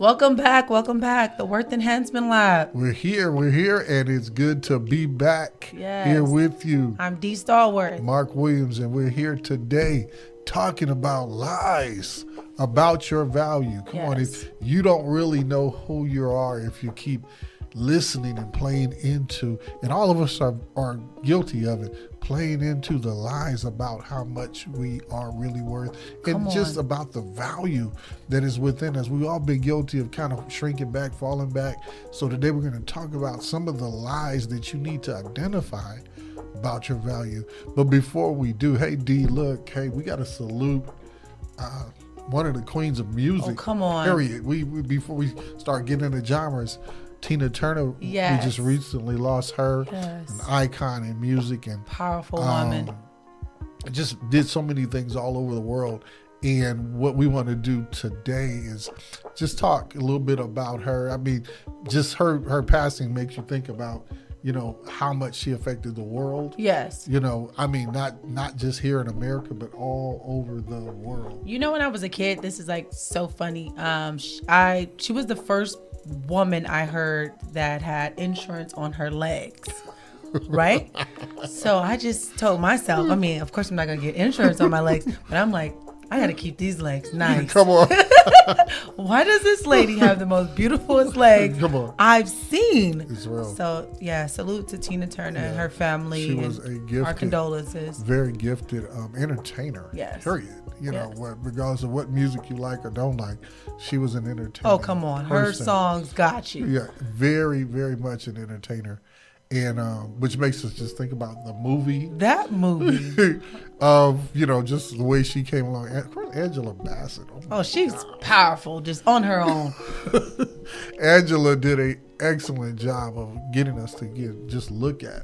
Welcome back. The Worth Enhancement Lab. We're here, and it's good to be back here with you. I'm Dee Stallworth. Mark Williams, and we're here today talking about lies about your value. Come on, if you don't really know who you are, if you keep listening and playing into, and all of us are guilty of it, playing into the lies about how much we are really worth and just about the value that is within us. We've all been guilty of kind of shrinking back, falling back. So today we're going to talk about some of the lies that you need to identify about your value. But before we do, hey D, look, hey, we got to salute one of the queens of music. Oh, come on. Period. We before we start getting into genres, Tina Turner, yes. We just recently lost her, yes. An icon in music and powerful woman. Just did so many things all over the world. And what we want to do today is just talk a little bit about her. I mean, just her passing makes you think about, you know, how much she affected the world. Yes. You know, I mean, not just here in America, but all over the world. You know, when I was a kid, this is like so funny. She was the first woman I heard that had insurance on her legs. Right? So I just told myself, I mean, of course I'm not going to get insurance on my legs, but I'm like, I got to keep these legs nice. Come on. Why does this lady have the most beautifulest legs I've seen? It's real. So, yeah, salute to Tina Turner and her family. She was a gifted, our condolences. Very gifted entertainer. Yes. Period. You know, regardless of what music you like or don't like, she was an entertainer. Oh, come on. Her songs got you. Yeah, very, very much an entertainer. And which makes us just think about the movie. That movie. Of, you know, just the way she came along. Of course, Angela Bassett. Oh, she's powerful just on her own. Angela did an excellent job of getting us to just look at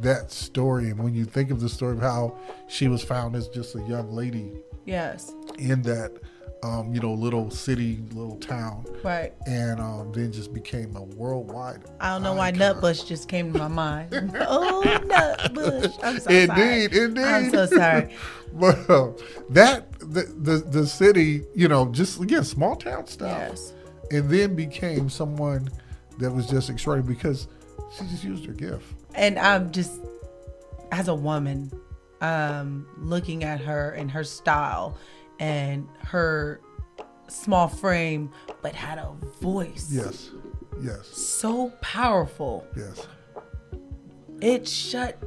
that story. And when you think of the story of how she was found as just a young lady. Yes. In that, you know, little city, little town. Right. And then just became a worldwide I don't know why Nutbush just came to my mind. Oh, Nutbush. I'm so sorry. Indeed. I'm so sorry. But the city, you know, just again, small town stuff. Yes. And then became someone that was just extraordinary because she just used her gift. And I'm just, as a woman, looking at her and her style and her small frame, but had a voice. Yes. So powerful. Yes. It shut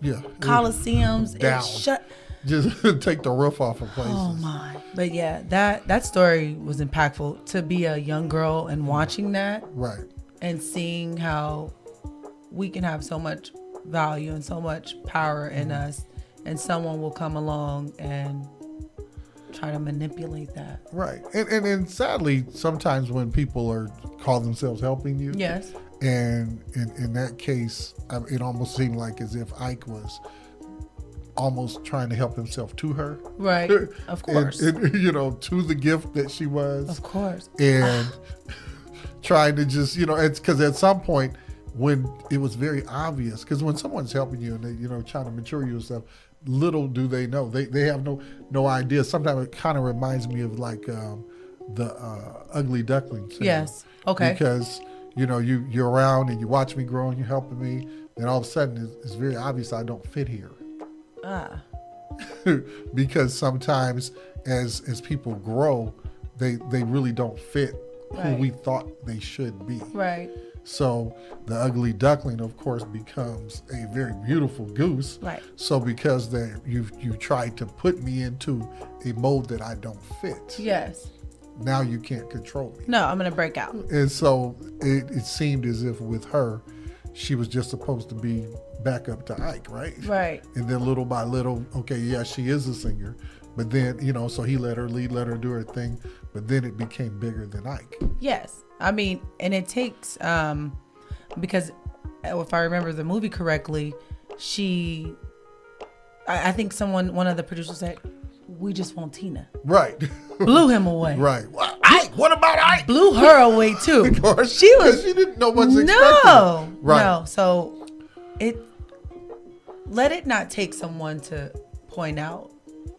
Coliseums. Down. It shut. Just take the roof off of places. Oh my. But yeah, that story was impactful. To be a young girl and watching that. Right. And seeing how we can have so much value and so much power in us, and someone will come along and try to manipulate that. Right. And sadly, sometimes when people call themselves helping you. Yes. And in that case, it almost seemed like as if Ike was almost trying to help himself to her. Right. Of course. And, you know, to the gift that she was. Of course. And trying to just, you know, it's because at some point when it was very obvious, because when someone's helping you and they, you know, trying to mature you and stuff, little do they know. They have no idea. Sometimes it kind of reminds me of like the Ugly Duckling scene. Yes. Okay. Because, you know, you're around and you watch me grow and you're helping me. And all of a sudden it's very obvious I don't fit here. Because sometimes as people grow, they really don't fit who we thought they should be. Right. So the Ugly Duckling, of course, becomes a very beautiful goose. Right. So because you tried to put me into a mold that I don't fit. Yes. Now you can't control me. No, I'm going to break out. And so it seemed as if with her, she was just supposed to be back up to Ike, right? Right. And then little by little, okay, yeah, she is a singer. But then, you know, so he let her lead, let her do her thing. But then it became bigger than Ike. Yes. I mean, and it takes, because if I remember the movie correctly, I think one of the producers said, we just want Tina. Right. Blew him away. Right. Well, Ike, what about Ike? Blew her away too. Of course. She didn't know what's expected. Right. No. So let it not take someone to point out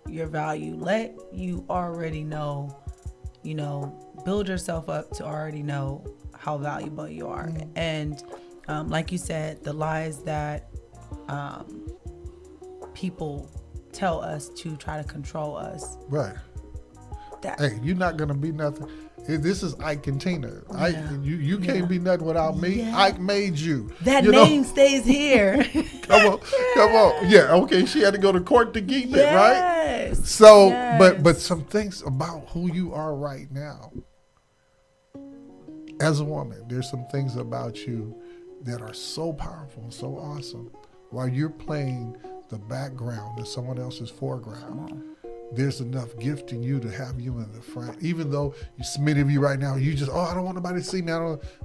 your value. Let you already know, you know, build yourself up to already know how valuable you are. And like you said, the lies that people tell us to try to control us. Right. Hey, you're not gonna be nothing. This is Ike and Tina. You can't be nothing without me. Yeah. Ike made you. That name stays here. Come on. Yeah, okay. She had to go to court to keep it, right? Yes. So, but some things about who you are right now, as a woman, there's some things about you that are so powerful and so awesome. While you're playing the background in someone else's foreground, there's enough gift in you to have you in the front. Even though many of you right now, you just, I don't want nobody to see me.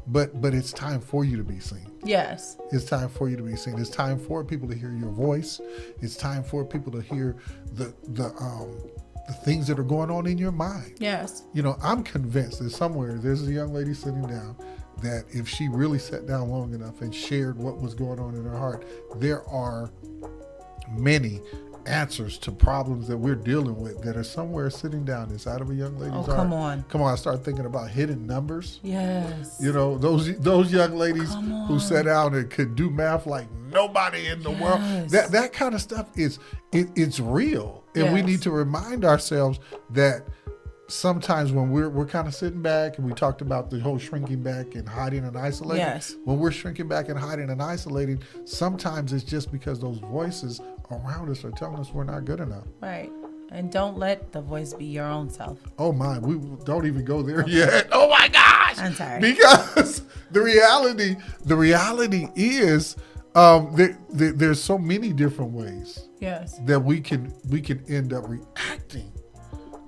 But it's time for you to be seen. Yes. It's time for you to be seen. It's time for people to hear your voice. It's time for people to hear the things that are going on in your mind. Yes. I'm convinced that somewhere there's a young lady sitting down that if she really sat down long enough and shared what was going on in her heart, there are many answers to problems that we're dealing with that are somewhere sitting down inside of a young lady's heart. Come on. I start thinking about hidden numbers. Yes. Those young ladies who sat down and could do math like nobody in the world. That kind of stuff it's real. And we need to remind ourselves that sometimes when we're kind of sitting back, and we talked about the whole shrinking back and hiding and isolating. Yes. When we're shrinking back and hiding and isolating, sometimes it's just because those voices around us are telling us we're not good enough. Right. And don't let the voice be your own self. Oh my, we don't even go there yet. Oh my gosh. I'm sorry. Because the reality is there's so many different ways that we can end up reacting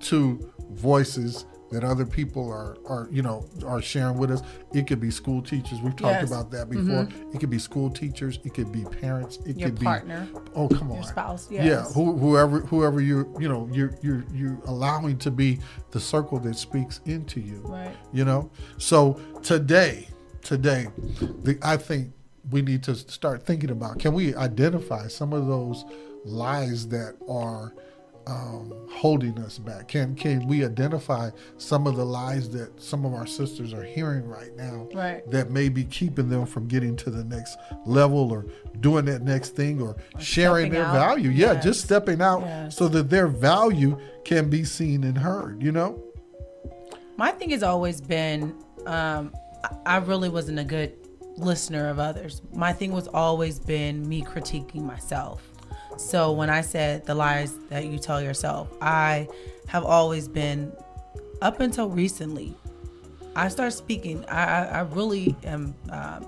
to voices that other people are sharing with us. It could be school teachers. We've talked about that before. It could be school teachers. It could be parents. It your could partner. be oh come on, your spouse. Yes. Yeah, whoever you're allowing to be the circle that speaks into you. Right. So today, I think we need to start thinking about, can we identify some of those lies that are holding us back? Can we identify some of the lies that some of our sisters are hearing right now that may be keeping them from getting to the next level or doing that next thing or sharing their value? Yeah, just stepping out so that their value can be seen and heard, My thing has always been, I really wasn't a good listener of others. My thing was always been me critiquing myself. So when I said the lies that you tell yourself, I have always been, up until recently, I started speaking. I really am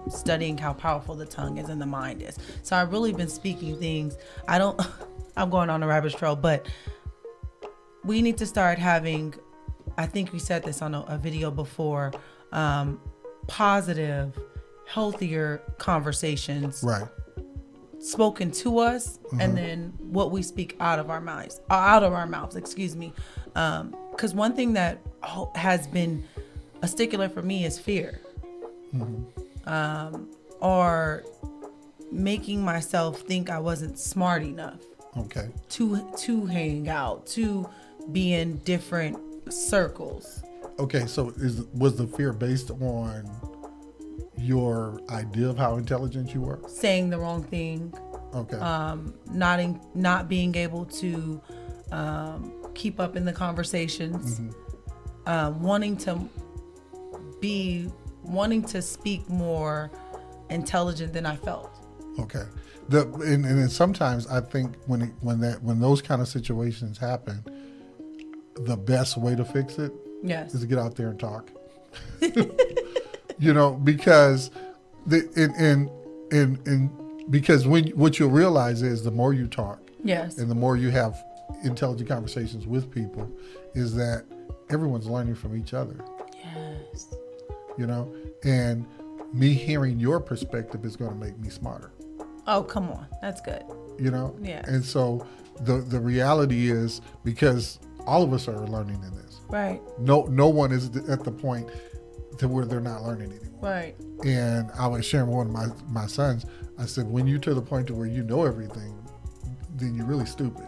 studying how powerful the tongue is and the mind is. So I've really been speaking things. I'm going on a rabbit trail, but we need to start having, I think we said this on a video before, positive, healthier conversations. Right. Spoken to us, and then what we speak out of our mouths, excuse me. Because one thing that has been a stickler for me is fear, or making myself think I wasn't smart enough. Okay. To hang out, to be in different circles. Okay, so was the fear based on your idea of how intelligent you were? Saying the wrong thing. Okay. Not being able to keep up in the conversations. Wanting to speak more intelligent than I felt. Okay. And then sometimes I think when those kind of situations happen, the best way to fix it is to get out there and talk. Because because what you'll realize is the more you talk, and the more you have intelligent conversations with people, is that everyone's learning from each other. Yes. And me hearing your perspective is going to make me smarter. Oh, come on, that's good. Yeah. And so the reality is, because all of us are learning in this. Right. No one is at the point to where they're not learning anymore. Right. And I was sharing with one of my sons. I said, when you're to the point to where you know everything, then you're really stupid.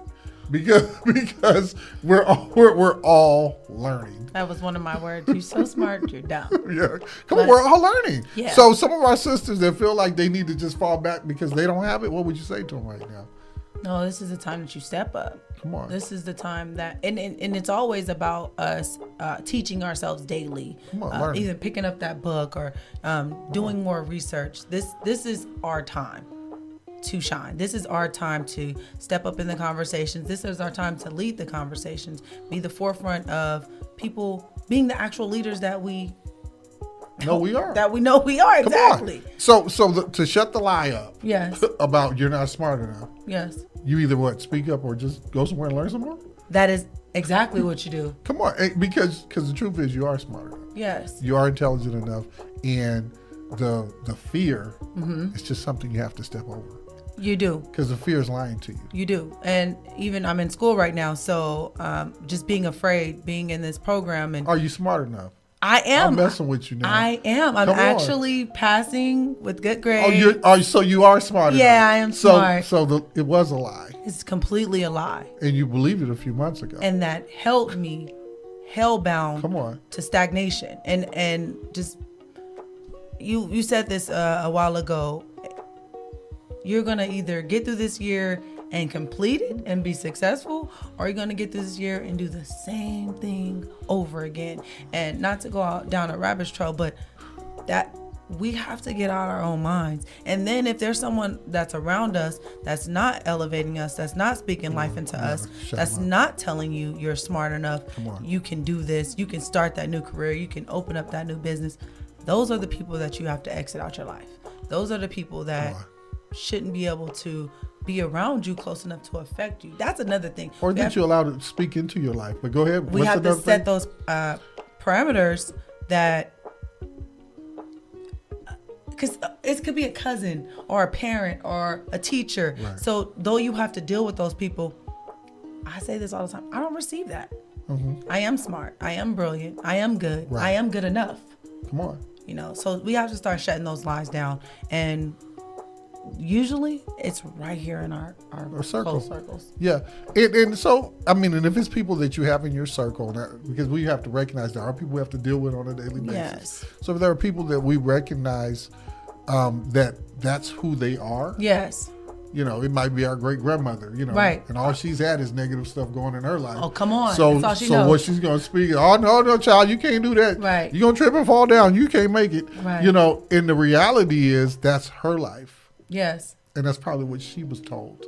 because we're all learning. That was one of my words. You're so smart, you're dumb. Yeah, come on, we're all learning. Yeah. So some of our sisters that feel like they need to just fall back because they don't have it, what would you say to them right now? No, this is the time that you step up. Come on. This is the time that, and it's always about us teaching ourselves daily. Come on, either picking up that book or doing more research. This is our time to shine. This is our time to step up in the conversations. This is our time to lead the conversations, be the forefront of people being the actual leaders that we know we are. That we know we are, exactly. So to shut the lie up, yes, about you're not smart enough. Yes. You either speak up or just go somewhere and learn some more. That is exactly what you do. Come on, because the truth is you are smart enough. Yes. You are intelligent enough, and the fear is just something you have to step over. You do. Because the fear is lying to you. You do. And even I'm in school right now, so just being afraid, being in this program. And are you smart enough? I am. I'm messing with you now. I am. I'm actually passing with good grades. So you are smart enough. Yeah, I am smart. So it was a lie. It's completely a lie. And you believed it a few months ago. And that held me hellbound Come on. to stagnation. And just, you said this a while ago. You're going to either get through this year and complete it and be successful, or you're going to get through this year and do the same thing over again. And not to go out down a rabbit trail, but that we have to get out our own minds. And then if there's someone that's around us that's not elevating us, that's not speaking life into us, that's not telling you you're smart enough, you can do this, you can start that new career, you can open up that new business, those are the people that you have to exit out your life. Those are the people that shouldn't be able to be around you close enough to affect you. That's another thing. Or that you allow to speak into your life. But go ahead. We have to set those parameters that, because it could be a cousin or a parent or a teacher. Right. So though you have to deal with those people, I say this all the time, I don't receive that. I am smart. I am brilliant. I am good. I am good enough. Come on. So we have to start shutting those lies down. And usually it's right here in our close circles. Yeah. And so, and if it's people that you have in your circle, because we have to recognize there are people we have to deal with on a daily basis. Yes. So if there are people that we recognize that's who they are. Yes. It might be our great grandmother, right. And all she's had is negative stuff going in her life. Oh, come on. So, that's all she knows. What she's going to speak, oh, no, child, you can't do that. Right. You're going to trip and fall down. You can't make it. Right. And the reality is that's her life. Yes. And that's probably what she was told.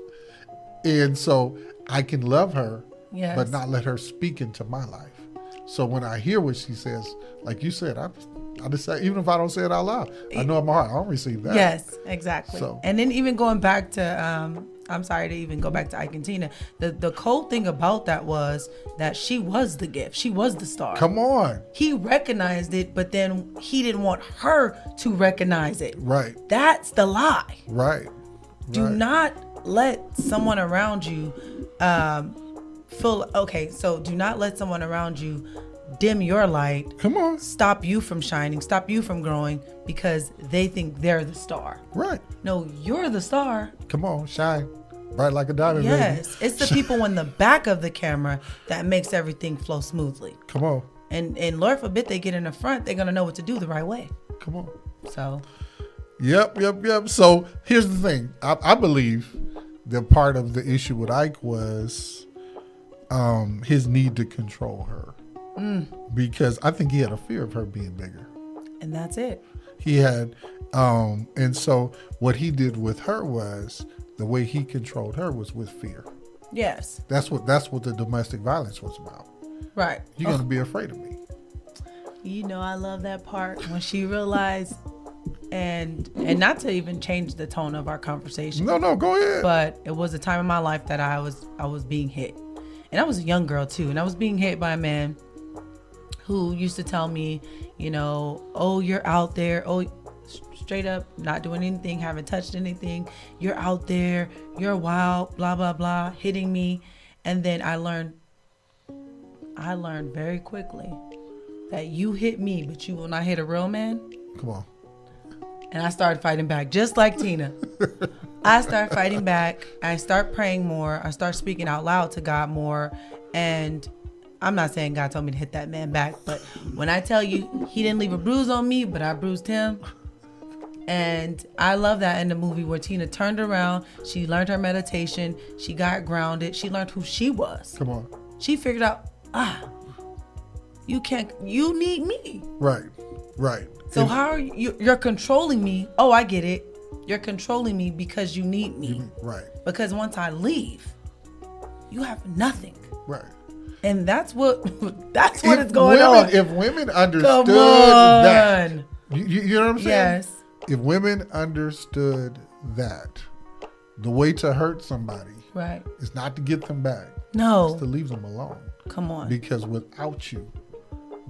And so I can love her, but not let her speak into my life. So when I hear what she says, like you said, I just say, even if I don't say it out loud, I know in my heart I don't receive that. Yes, exactly. So, and then even going back to, I'm sorry to even go back to Ike and Tina. The cold thing about that was that she was the gift. She was the star. Come on. He recognized it, but then he didn't want her to recognize it. Right. That's the lie. Right. Do not let someone around you do not let someone around you dim your light. Come on. Stop you from shining, stop you from growing because they think they're the star. Right. No, you're the star. Come on, shine. Bright like a diamond. Yes. Baby. It's the people in the back of the camera that makes everything flow smoothly. Come on. And Lord forbid they get in the front, they're going to know what to do the right way. Come on. So. Yep. So here's the thing. I believe that part of the issue with Ike was his need to control her. Because I think he had a fear of her being bigger. And that's it. He had, and so what he did with her was the way he controlled her was with fear. Yes. That's what the domestic violence was about. Right. You're going to be afraid of me. I love that part when she realized, and not to even change the tone of our conversation. No, go ahead. But it was a time in my life that I was being hit. And I was a young girl too, and I was being hit by a man who used to tell me, oh, you're out there, oh, straight up, not doing anything, haven't touched anything, you're out there, you're wild, blah, blah, blah, hitting me. And then I learned very quickly that you hit me, but you will not hit a real man. Come on. And I started fighting back, just like Tina. I start fighting back. I start praying more. I start speaking out loud to God more. And I'm not saying God told me to hit that man back, but when I tell you he didn't leave a bruise on me, but I bruised him. And I love that in the movie where Tina turned around. She learned her meditation. She got grounded. She learned who she was. Come on. She figured out, you need me. Right. So how are you're controlling me. Oh, I get it. You're controlling me because you need me. Right. Because once I leave, you have nothing. Right. And that's what is going on. If women understood that, you know what I'm saying? Yes. If women understood that, the way to hurt somebody, right, is not to get them back. No. It's to leave them alone. Come on. Because without you,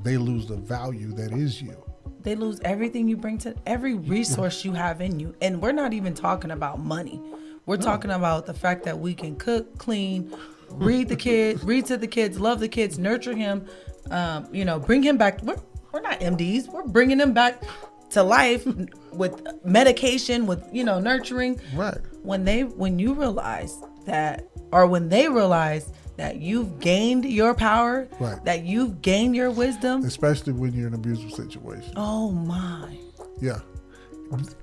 they lose the value that is you. They lose everything you bring to every resource you have in you. And we're not even talking about money. We're talking about the fact that we can cook, clean, read to the kids, love the kids, nurture him, bring him back. We're not MDs. We're bringing him back to life with medication, with, nurturing. Right. When they realize that you've gained your power, right, that you've gained your wisdom. Especially when you're in an abusive situation. Oh my. Yeah.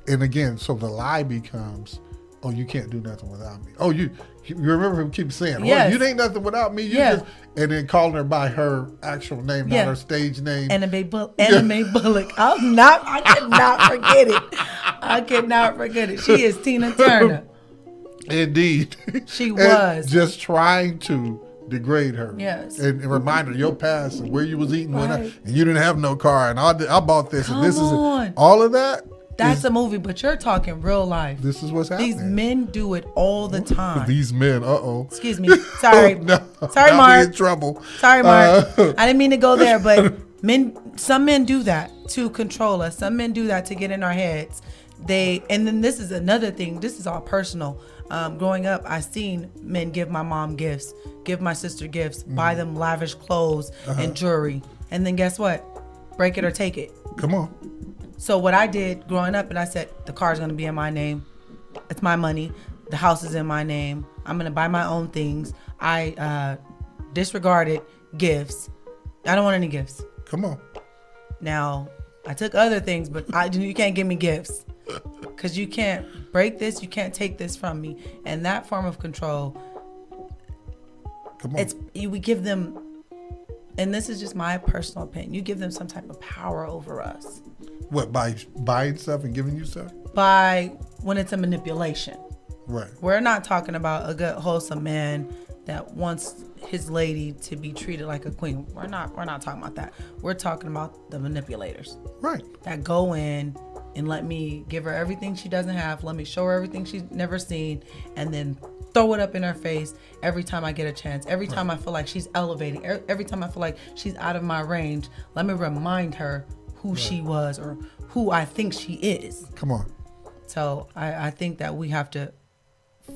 And again, so the lie becomes, oh, you can't do nothing without me. Oh, you remember him keep saying, yes, you ain't nothing without me. And then calling her by her actual name, not her stage name. Anime Bullock. I cannot forget it. She is Tina Turner. Indeed. She was. Just trying to degrade her. Yes. And remind her your past and where you was eating and you didn't have no car and I bought this and this is all of that. That's a movie, but you're talking real life. This is what's happening. These men do it all the time. These men, Excuse me. Sorry. No, sorry, Mark. In trouble. Sorry, Mark. I didn't mean to go there, but some men do that to control us. Some men do that to get in our heads. And then this is another thing. This is all personal. Growing up, I seen men give my mom gifts, give my sister gifts, buy them lavish clothes and jewelry. And then guess what? Break it or take it. Come on. So what I did growing up, and I said, the car's going to be in my name. It's my money. The house is in my name. I'm going to buy my own things. I disregarded gifts. I don't want any gifts. Come on. Now, I took other things, but you can't give me gifts. Because you can't break this. You can't take this from me. And that form of control, come on. We give them, and this is just my personal opinion, you give them some type of power over us. What, by buying stuff and giving you stuff? When it's a manipulation. Right. We're not talking about a good, wholesome man that wants his lady to be treated like a queen. We're not talking about that. We're talking about the manipulators. Right. That go in and let me give her everything she doesn't have. Let me show her everything she's never seen. And then throw it up in her face every time I get a chance. Every time I feel like she's elevating. Every time I feel like she's out of my range. Let me remind her who she was or who I think she is. Come on. So I think that we have to,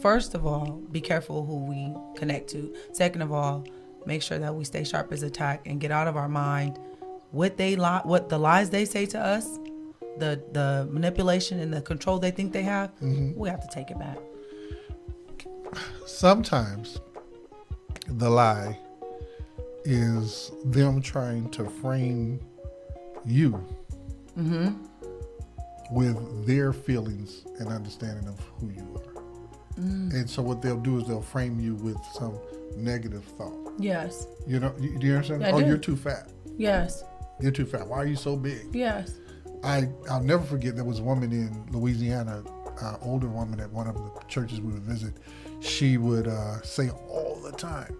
first of all, be careful who we connect to. Second of all, make sure that we stay sharp as a tack and get out of our mind what the lies they say to us, the manipulation and the control they think they have. We have to take it back. Sometimes the lie is them trying to frame you with their feelings and understanding of who you are. And so what they'll do is they'll frame you with some negative thought. Yes. You know, do you understand? I do. You're too fat. Yes. You're too fat. Why are you so big? Yes. I'll never forget, there was a woman in Louisiana, older woman at one of the churches we would visit. She would say all the time,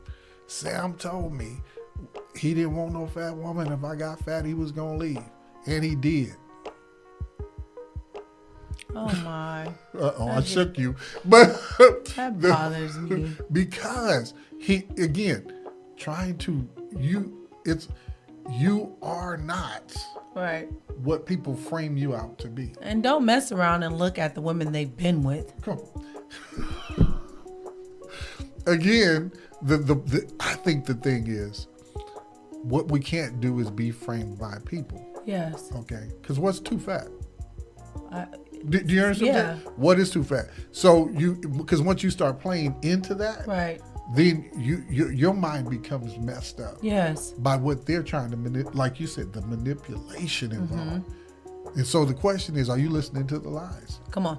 Sam told me he didn't want no fat woman. If I got fat, he was going to leave. And he did. Oh my. I shook you. But that bothers me. Because he, again, trying to, you are not right what people frame you out to be. And don't mess around and look at the women they've been with. Come on. Again, I think the thing is, what we can't do is be framed by people. Yes. Okay. Because what's too fat? Do you understand? Yeah. What is too fat? So because once you start playing into that, Right. then your mind becomes messed up. Yes. By what they're trying to like you said, the manipulation involved. Mm-hmm. And so the question is, are you listening to the lies? Come on.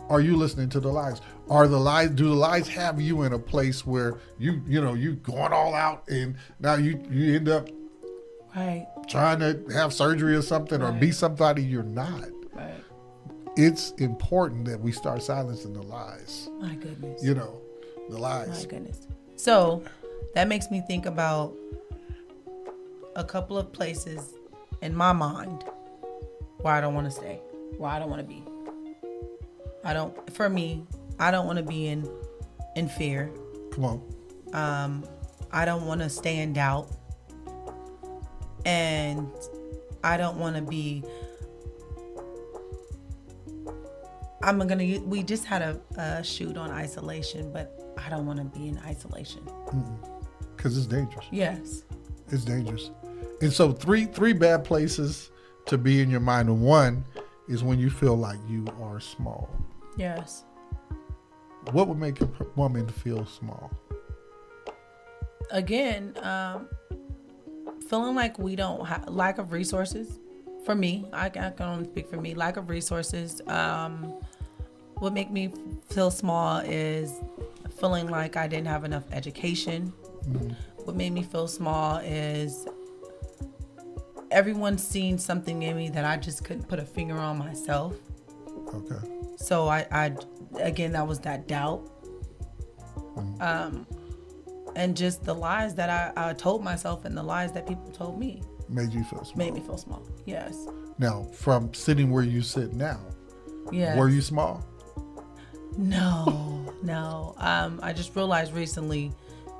Are you listening to the lies? Do the lies have you in a place where you going all out and now you end up right trying to have surgery or something or be somebody you're not? Right. It's important that we start silencing the lies. My goodness. The lies. My goodness. So that makes me think about a couple of places in my mind where I don't want to stay, where I don't want to be. I don't want to be in fear. Come on. I don't want to stay in doubt. And I don't want to be, we just had a shoot on isolation, but I don't want to be in isolation. Because it's dangerous. Yes. It's dangerous. And so three bad places to be in your mind. And one is when you feel like you are small. Yes. What would make a woman feel small? Again, feeling like we don't have lack of resources. For me, I can only speak for me. Lack of resources. What make me feel small is feeling like I didn't have enough education. What made me feel small is everyone's seen something in me that I just couldn't put a finger on myself. Okay. So I again, that was that doubt. And just the lies that I told myself and the lies that people told me. Made you feel small. Made me feel small. Yes. Now, from sitting where you sit now, yes. Were you small? No. I just realized recently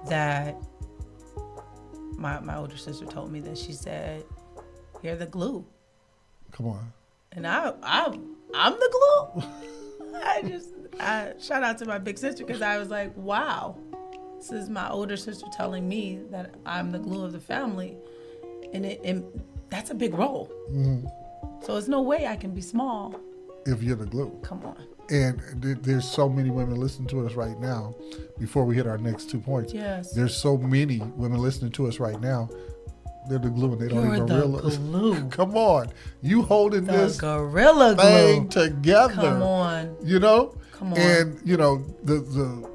that my older sister told me that. She said, "You're the glue." Come on. And I'm the glue. I shout out to my big sister because I was like, wow, this is my older sister telling me that I'm the glue of the family, and that's a big role. Mm-hmm. So there's no way I can be small if you're the glue. Come on. And there's so many women listening to us right now. Before we hit our next 2 points, yes, there's so many women listening to us right now. They're the glue and they don't even realize. Glue. Come on, you holding this gorilla thing glue together. Come on, Come on. And the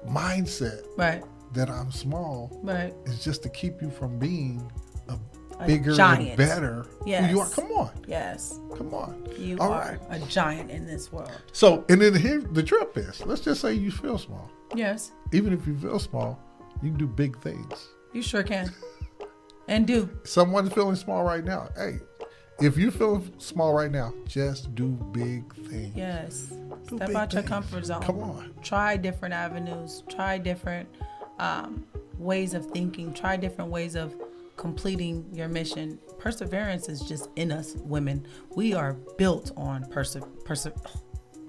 mindset right that I'm small right is just to keep you from being a bigger giant. And better yes. who you are. Come on. Yes. Come on. You All are a giant in this world. So, and then here the trip is, let's just say you feel small. Yes. Even if you feel small, you can do big things. You sure can. And do. Someone's feeling small right now. Hey, if you feel small right now, just do big things. Yes. Step out your comfort zone. Come on. Try different avenues. Try different ways of thinking. Try different ways of completing your mission. Perseverance is just in us, women. We are built on perseverance.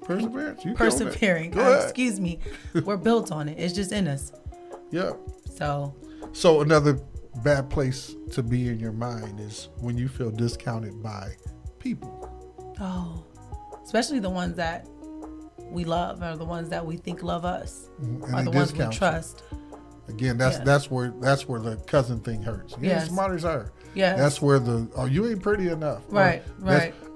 Persevering. Excuse me. We're built on it. It's just in us. Yeah. So another bad place to be in your mind is when you feel discounted by people. Oh, especially the ones that we love or the ones that we think love us, and or the ones we trust. Again, that's where the cousin thing hurts. You ain't smart as her. Yes. That's where you ain't pretty enough. Right.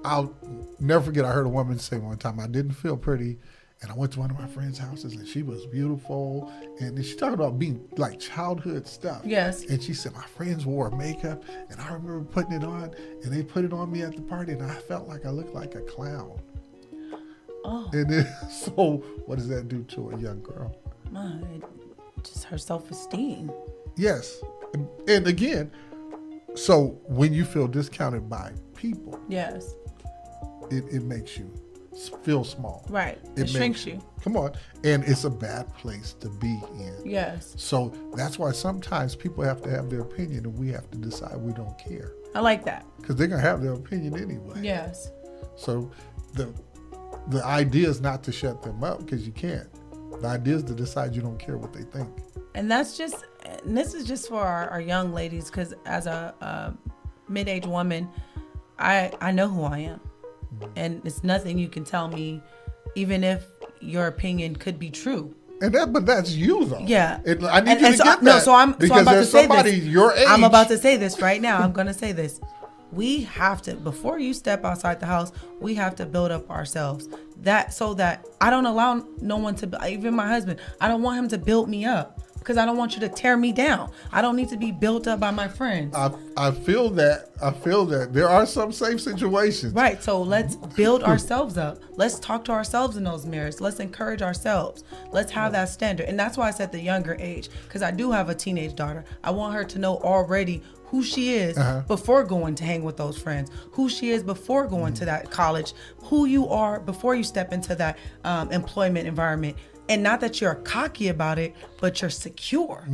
I'll never forget. I heard a woman say one time, I didn't feel pretty, and I went to one of my friends' houses, and she was beautiful, and she talked about being like childhood stuff. Yes. And she said my friends wore makeup, and I remember putting it on, and they put it on me at the party, and I felt like I looked like a clown. Oh. And then, so what does that do to a young girl? Just her self-esteem. Yes. And again, so when you feel discounted by people, yes, it makes you feel small. Right. It shrinks you. Come on. And it's a bad place to be in. Yes. So that's why sometimes people have to have their opinion and we have to decide we don't care. I like that. Because they're going to have their opinion anyway. Yes. So the idea is not to shut them up because you can't. The idea is to decide you don't care what they think. And this is just for our young ladies, because as a mid-aged woman, I know who I am. And it's nothing you can tell me, even if your opinion could be true. But that's you though. Yeah. I need you to get that. No, so I'm because about there's to say somebody this. your age. I'm about to say this right now. I'm going to say this. We have to, before you step outside the house, we have to build up ourselves. So that I don't allow no one to, even my husband, I don't want him to build me up. Because I don't want you to tear me down. I don't need to be built up by my friends. I feel that. There are some safe situations. Right. So let's build ourselves up. Let's talk to ourselves in those mirrors. Let's encourage ourselves. Let's have that standard. And that's why I said the younger age. Because I do have a teenage daughter. I want her to know already who she is before going to hang with those friends. Who she is before going to that college. Who you are before you step into that employment environment. And not that you're cocky about it, but you're secure.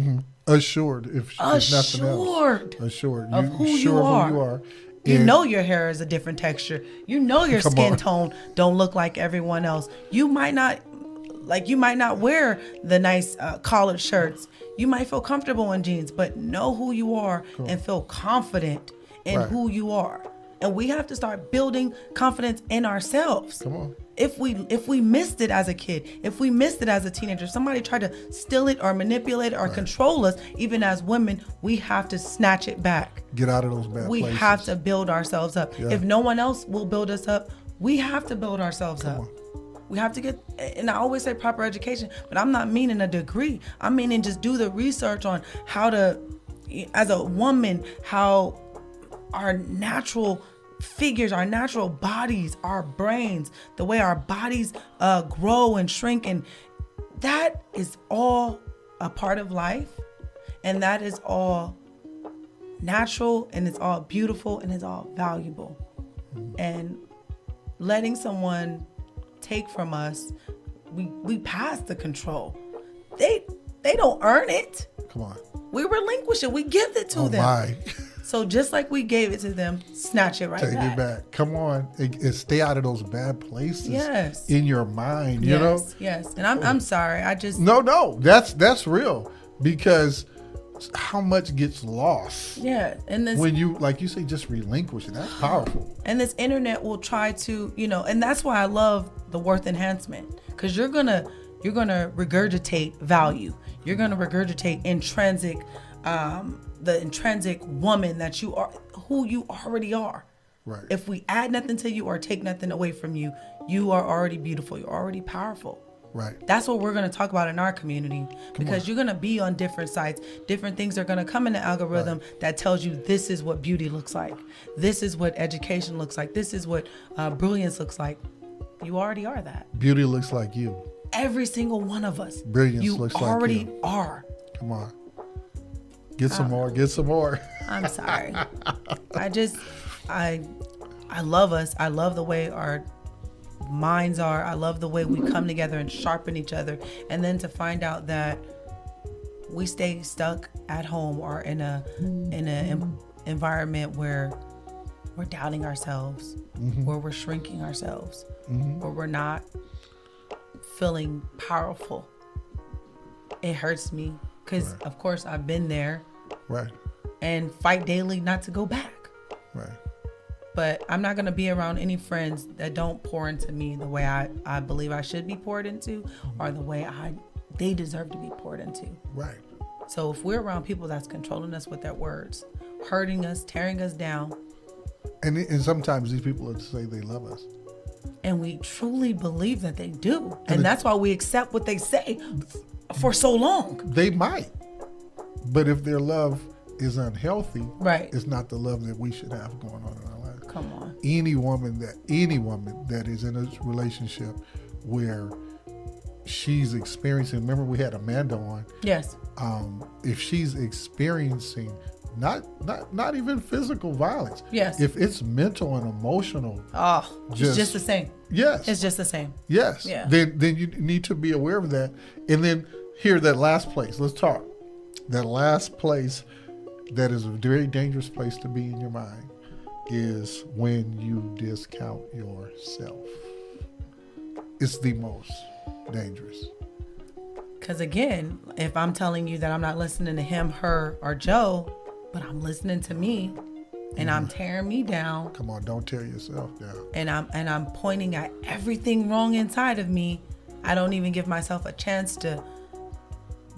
Assured, if nothing else. Assured. Of who you are. You know your hair is a different texture. You know your skin tone don't look like everyone else. You might not wear the nice collared shirts. You might feel comfortable in jeans, but know who you are and feel confident in who you are. And we have to start building confidence in ourselves. Come on. If we missed it as a kid, if we missed it as a teenager, somebody tried to steal it or manipulate it or control us, even as women, we have to snatch it back. Get out of those bad places. We have to build ourselves up. Yeah. If no one else will build us up, we have to build ourselves up. We have to get, and I always say proper education, but I'm not meaning a degree. I'm meaning just do the research on how to, as a woman, how our natural figures, our natural bodies, our brains, the way our bodies grow and shrink, and that is all a part of life, and that is all natural, and it's all beautiful, and it's all valuable. And letting someone take from us, we pass the control. They don't earn it. Come on. We relinquish it. We give it to them. My. So just like we gave it to them, snatch it right back. Take it back. Come on. And stay out of those bad places. Yes. In your mind, you know? Yes. And I'm sorry. I just... No. That's real. Because how much gets lost? Yeah. And this... When you, like you say, just relinquish it. That's powerful. And this internet will try to, and that's why I love the worth enhancement. Because you're gonna regurgitate value. You're gonna regurgitate intrinsic... the intrinsic woman that you are, who you already are. Right. If we add nothing to you or take nothing away from you, you are already beautiful. You're already powerful. Right. That's what we're going to talk about in our community, because you're going to be on different sites. Different things are going to come in the algorithm that tells you this is what beauty looks like. This is what education looks like. This is what brilliance looks like. You already are that. Beauty looks like you. Every single one of us. Brilliance looks like you. You already are. Come on. Get some more. I'm sorry. I love us. I love the way our minds are. I love the way we come together and sharpen each other. And then to find out that we stay stuck at home or in a environment where we're doubting ourselves, where we're shrinking ourselves, where we're not feeling powerful. It hurts me. Because, of course, I've been there. Right. And fight daily not to go back. Right. But I'm not going to be around any friends that don't pour into me the way I believe I should be poured into, or the way they deserve to be poured into. Right. So if we're around people that's controlling us with their words, hurting us, tearing us down. And sometimes these people will say they love us. And we truly believe that they do. And that's why we accept what they say for so long. They might. But if their love is unhealthy, right, it's not the love that we should have going on in our lives. Come on. Any woman that is in a relationship where she's experiencing, remember we had Amanda on. Yes. If she's experiencing not even physical violence. Yes. If it's mental and emotional. It's just the same. Yes. It's just the same. Yes. Yeah. Then you need to be aware of that. And then here, that last place, let's talk. That last place that is a very dangerous place to be in your mind is when you discount yourself. It's the most dangerous. Because again, if I'm telling you that I'm not listening to him, her, or Joe, but I'm listening to me, and I'm tearing me down. Come on, don't tear yourself down. And I'm pointing at everything wrong inside of me. I don't even give myself a chance to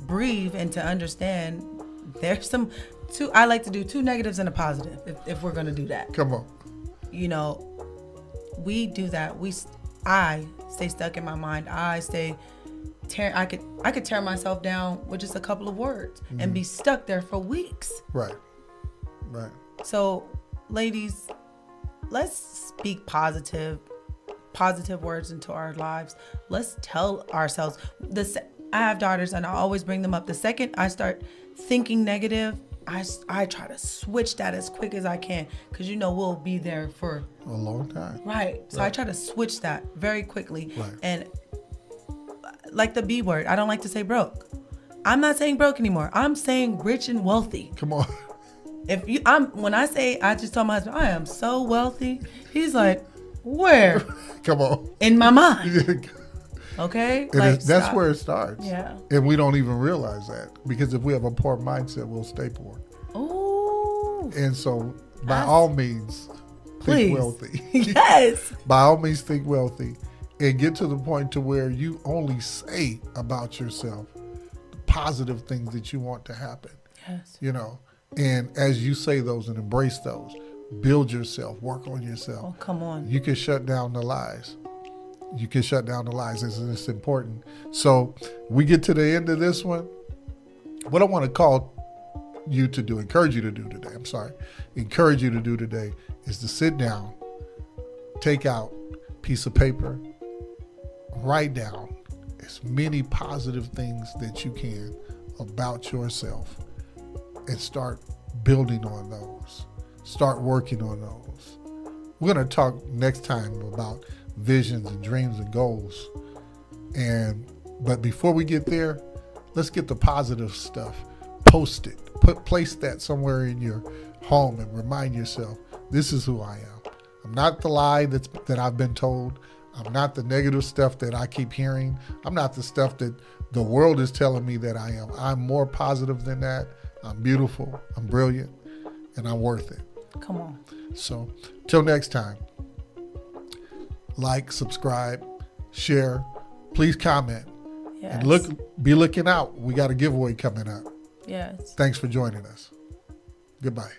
breathe and to understand. There's I like to do 2 negatives and a positive if we're gonna do that. Come on. You know, we do that. I stay stuck in my mind. I could tear myself down with just a couple of words and be stuck there for weeks. Right. So, ladies, let's speak positive words into our lives. Let's tell ourselves I have daughters and I always bring them up. The second I start thinking negative, I try to switch that as quick as I can, because we'll be there for a long time. Right. So I try to switch that very quickly. Right. And like the B word, I don't like to say broke. I'm not saying broke anymore. I'm saying rich and wealthy. Come on. When I say, I just told my husband, I am so wealthy. He's like, where? Come on. In my mind. Okay? That's where it starts. Yeah. And we don't even realize that, because if we have a poor mindset, we'll stay poor. Oh. And so by all means, think wealthy. Yes. By all means, think wealthy, and get to the point to where you only say about yourself the positive things that you want to happen. Yes. And as you say those and embrace those, build yourself, work on yourself. Oh, come on. You can shut down the lies. And it's important. So we get to the end of this one. What I want to encourage you to do today is to sit down, take out a piece of paper, write down as many positive things that you can about yourself, and start building on those. Start working on those. We're going to talk next time about visions and dreams and goals. But before we get there, let's get the positive stuff. Post it. Place that somewhere in your home and remind yourself, this is who I am. I'm not the lie that I've been told. I'm not the negative stuff that I keep hearing. I'm not the stuff that the world is telling me that I am. I'm more positive than that. I'm beautiful, I'm brilliant, and I'm worth it. Come on. So, till next time, like, subscribe, share, please comment. Yes. And be looking out. We got a giveaway coming up. Yes. Thanks for joining us. Goodbye.